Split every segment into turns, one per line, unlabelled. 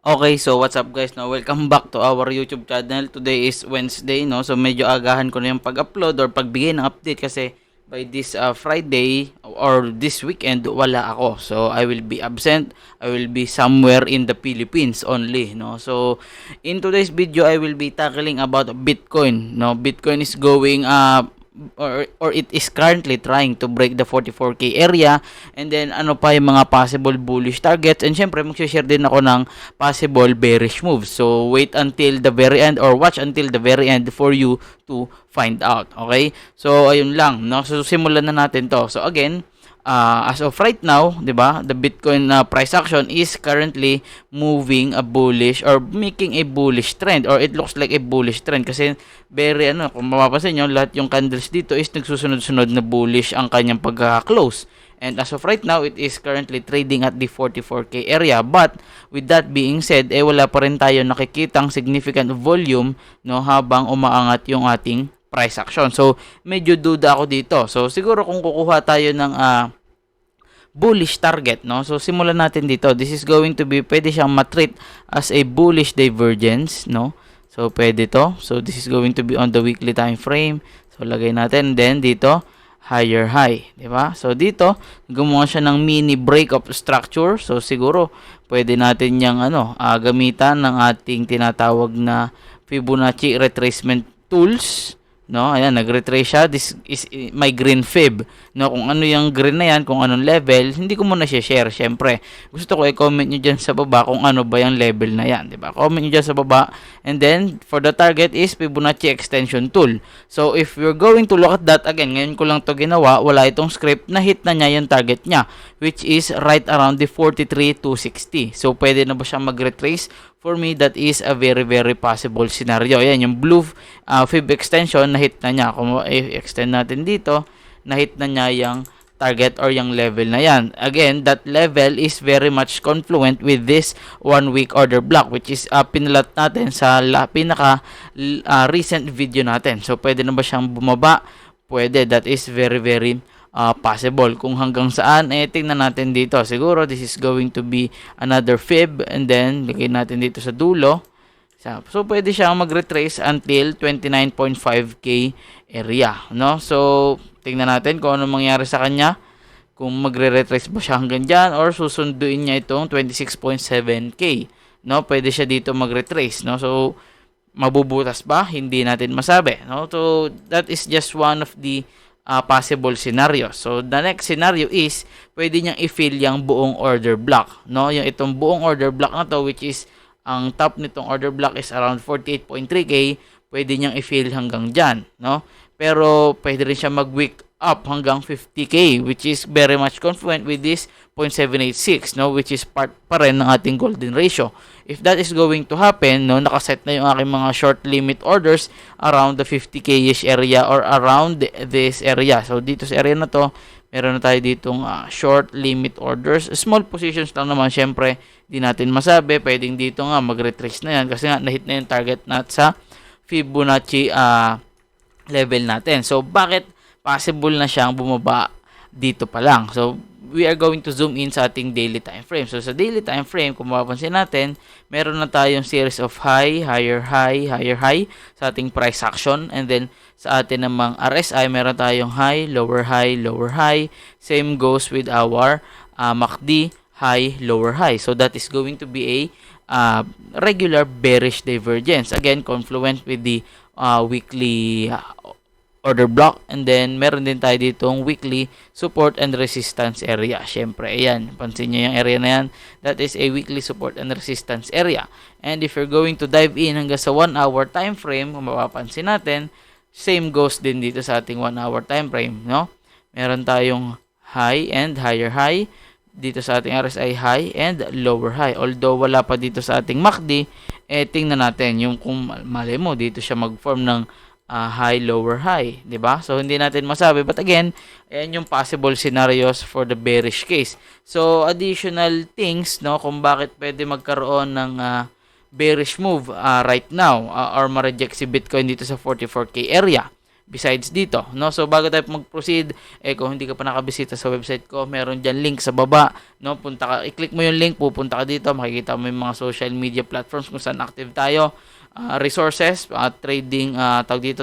Okay, so what's up guys? No, welcome back to our YouTube channel. Today is Wednesday, no. So medyo agahan ko na yung pag-upload or pagbigay ng update kasi by this Friday or this weekend wala ako. So I will be absent. I will be somewhere in the Philippines only, no. So in today's video I will be tackling about Bitcoin, no. Bitcoin is going or it is currently trying to break the 44k area, and then ano pa yung mga possible bullish targets, and syempre mag-share din ako ng possible bearish moves. So wait until the very end or watch until the very end for you to find out. Okay, so ayun lang, no. So simulan na natin to. So again, as of right now, 'di ba? The Bitcoin price action is currently moving a bullish or making a bullish trend, or it looks like a bullish trend kasi very kung mapapansin niyo, lahat yung candles dito is nagsusunod-sunod na bullish ang kanyang pagka-close. And as of right now, it is currently trading at the 44k area. But with that being said, wala pa rin tayo nakikitang significant volume, no, habang umaangat yung ating price action. So medyo duda ako dito. So siguro kung kukuha tayo ng bullish target, no? So simulan natin dito. This is going to be, pwede siyang matreat as a bullish divergence, no? So pwede to. So this is going to be on the weekly time frame. So lagay natin, then dito higher high, di ba? So dito gumawa siya ng mini break of structure. So siguro pwede natin yang gamitan ng ating tinatawag na Fibonacci retracement tools, no. Ayan, nag-retrace siya. This is my green fib, no. Kung ano yung green na yan, kung anong level, hindi ko muna share. Syempre gusto ko i-comment nyo dyan sa baba kung ano ba yung level na yan, diba? Comment nyo dyan sa baba. And then for the target is Fibonacci extension tool. So if you're going to look at that, again, ngayon ko lang to ginawa, wala itong script, na hit na niya yung target niya, which is right around the 43,260. So pwede na ba siya mag-retrace? For me, that is a very very possible scenario. Ayan, yung blue fib extension, na-hit na niya. Kung i-extend natin dito, na-hit na niya yung target or yung level na yan. Again, that level is very much confluent with this 1 week order block, which is pinalat natin sa pinaka recent video natin. So pwede na ba siyang bumaba? Pwede. That is very very possible. Kung hanggang saan, tingnan natin dito. Siguro this is going to be another fib, and then lagay natin dito sa dulo. So pwede siyang mag-retrace until 29.5k area, no? So tingnan natin kung ano mangyari sa kanya, kung magre-retrace ba siya hanggang dyan or susunduin niya itong 26.7k, no? Pwede siya dito mag-retrace, no? So mabubutas ba? Hindi natin masabi, no? So that is just one of the possible scenario. So the next scenario is pwede niyang i-fill yung buong order block, no? Yung itong buong order block na to, which is ang top nitong order block is around 48.3k, pwede niyang i-fill hanggang dyan, no? Pero pwede rin siya mag-wick up hanggang 50k, which is very much confluent with this 0.786, no, which is part pa rin ng ating golden ratio. If that is going to happen, no, nakaset na yung aking mga short limit orders around the 50k-ish area or around this area. So dito sa area na to, meron na tayo ditong short limit orders. Small positions lang naman, syempre di natin masabi. Pwedeng dito nga mag-retrace na yan kasi nga na-hit na yung target nat sa Fibonacci level natin. So bakit possible na siyang bumaba dito pa lang? So we are going to zoom in sa ating daily time frame. So sa daily time frame, kung mapapansin natin, meron na tayong series of high, higher high, higher high sa ating price action, and then sa atin namang RSI, meron tayong high, lower high, lower high. Same goes with our MACD, high, lower high. So that is going to be a regular bearish divergence. Again, confluent with the weekly order block, and then meron din tayo ditong weekly support and resistance area. Syempre, ayan, pansin nyo yung area na yan, that is a weekly support and resistance area. And if you're going to dive in hanggang sa 1 hour time frame, kung mapapansin natin, same goes din dito sa ating 1 hour time frame, no? Meron tayong high and higher high dito sa ating RSI, high and lower high. Although wala pa dito sa ating MACD, tingnan natin yung kung mali mo dito siya mag-form ng high, lower high, 'di ba? So hindi natin masabi, but again, ayan yung possible scenarios for the bearish case. So additional things, no, kung bakit pwede magkaroon ng bearish move right now or ma-reject si Bitcoin dito sa 44k area. besides dito, no? So bago tayo mag-proceed, kung hindi ka pa nakabisita sa website ko, meron diyan link sa baba, no? Punta ka, i-click mo yung link, pupunta ka dito, makikita mo yung mga social media platforms kung saan active tayo, resources, trading,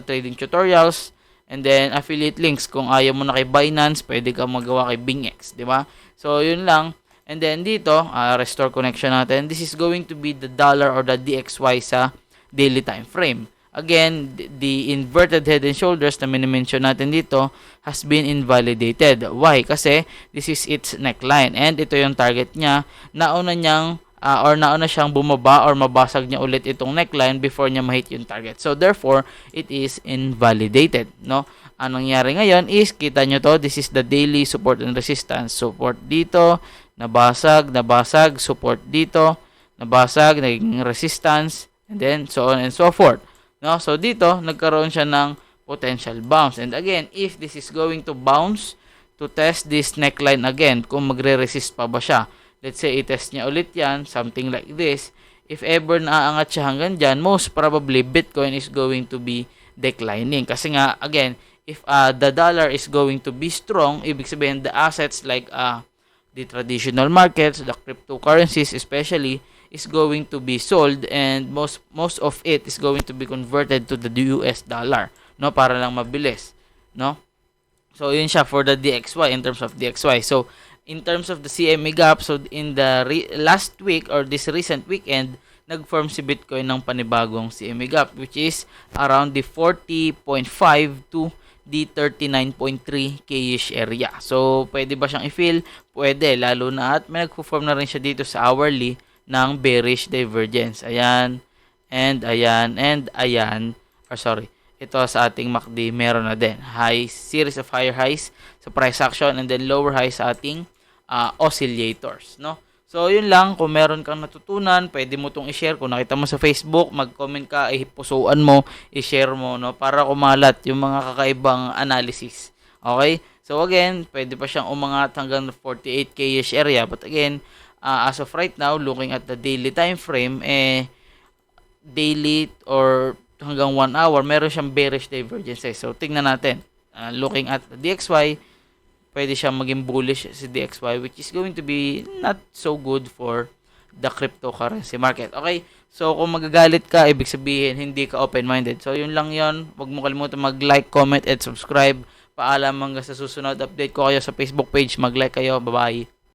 trading tutorials, and then affiliate links. Kung ayaw mo na kay Binance, pwede ka magawa kay BingX, di ba? So yun lang. And then dito, restore connection natin. This is going to be the dollar or the DXY sa daily time frame. Again, the inverted head and shoulders na minimension natin dito has been invalidated. Why? Kasi this is its neckline and ito yung target niya. Nauna siyang bumaba or mabasag niya ulit itong neckline before niya ma-hit yung target. So therefore, it is invalidated, no? Anong nangyari ngayon is, kita nyo to, this is the daily support and resistance. Support dito, nabasag, support dito, nabasag, naging resistance, and then so on and so forth. No? So dito, nagkaroon siya ng potential bounce. And again, if this is going to bounce to test this neckline again, kung magre-resist pa ba siya. Let's say, i-test niya ulit yan, something like this. If ever naaangat siya hanggang dyan, most probably, Bitcoin is going to be declining. Kasi nga, again, if the dollar is going to be strong, ibig sabihin, the assets like the traditional markets, the cryptocurrencies especially, is going to be sold and most of it is going to be converted to the US dollar, no, para lang mabilis, no? So yun siya for the DXY in terms of DXY. So in terms of the CME gap, so in the last week or this recent weekend, nag-form si Bitcoin ng panibagong CME gap which is around the 40.5 to the 39.3 K-ish area. So pwede ba siyang i-fill? Pwede, lalo na at may nagpo-form na rin siya dito sa hourly ng bearish divergence. Ayan, and ayan, and ayan. Or sorry, ito sa ating MACD, meron na din. High, series of higher highs sa price action and then lower highs sa ating oscillators, no? So, yun lang. Kung meron kang natutunan, pwede mo itong i-share. Kung nakita mo sa Facebook, mag-comment ka, ipusuan mo, i-share mo, no? Para kumalat yung mga kakaibang analysis. Okay? So, again, pwede pa siyang umangat hanggang 48K-ish area. But again, as of right now, looking at the daily time frame, daily or hanggang 1 hour, meron siyang bearish divergence. So, tingnan natin. Looking at the DXY, pwede siyang maging bullish si DXY which is going to be not so good for the cryptocurrency market. Okay? So, kung magagalit ka, ibig sabihin, hindi ka open-minded. So, yun lang yun. Huwag mo kalimutan mag-like, comment, and subscribe. Paalam hanggang sa susunod. Update ko kayo sa Facebook page. Mag-like kayo. Bye-bye.